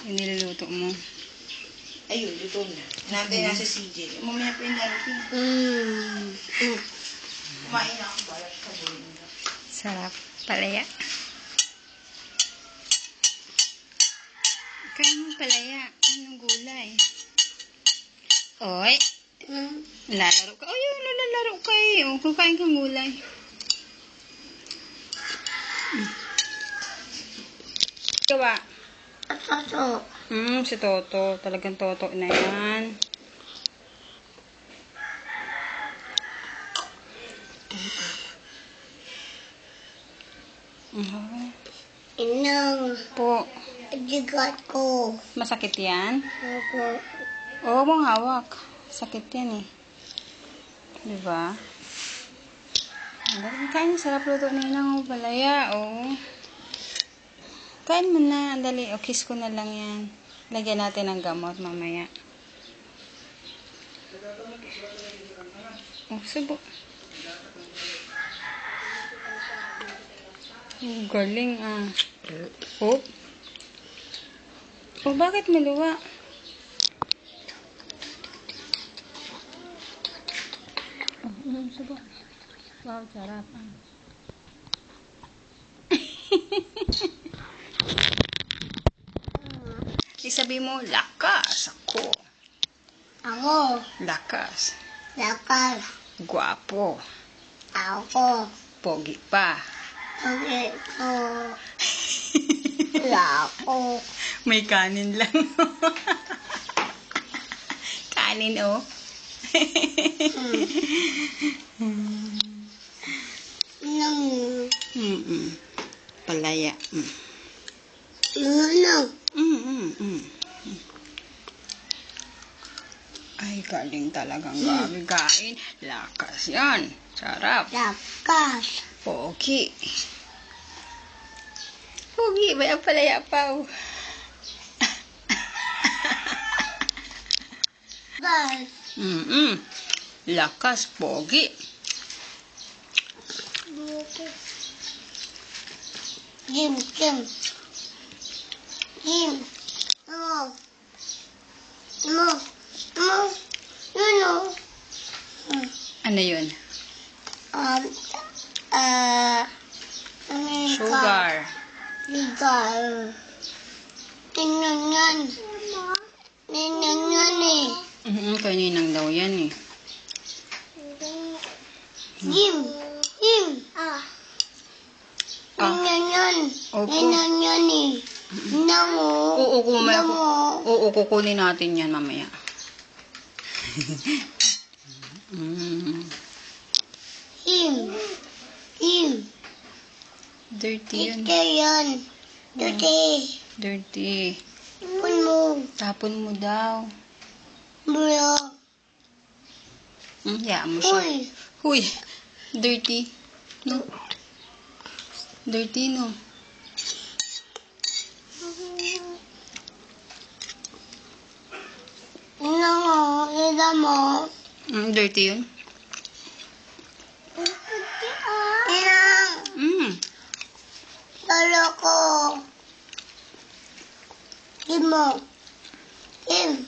Yung niluluto mo. Ayun, luto na. Nantay na si CJ. Mamaya pa yung darating. Kumain na ako balat sa buhay. Sarap. Palaya. Kain mo palaya. Anong gulay? Oy. Lalaro ka. Ay, lalaro ka eh. O, kukain kang gulay. Gawa. Toto. Si Toto. Talagang Toto na yan. Inang. Po. Ajigat ko. Masakit yan? Opo. Oo, mong hawak. Sakit yan eh. Diba? Kain, sarap luto na yun ang palaya. Oo. Kain mo na. Dali. O, kiss ko na lang yan. Lagyan natin ng gamot mamaya. Oh, subo. Oh, galing ah. Oh. Oh, bakit maluwa? Oh, subo. Wow, sarap ah. Isabi mo, lakas ako. Ako. Lakas. Lakal. Guwapo. Ako. Pogi pa. Pagit ko. Lako. May kanin lang. Kanin, oh. Nang. Palaya. Nang. Ay, galing talagang gabi kain. Lakas yan. Sarap. Lakas. Pogi. Pogi, may ang palaya pa, oh. Gas. Lakas, pogi. Jim. Jim. Jim. Mo. Mo. Mo. Ano? Ano yun? Sugar. Sugar. Tinanyan. Tinanyan eh. Kaninang daw yan eh. Jim. Jim. Tinanyan. Tinanyan eh. Nango. Oo, kukunin natin yan mamaya. Jim. Jim. Dirty yun. Ito yan. Dirty. Dirty. Tapon mo. Tapon mo daw. Bro. Hayaan mo siya. Uy. Huy. Dirty. No? Dirty, no? Nango. Ida mo. Dirty yun? Inang. Lolo ko. Jim mo. Jim.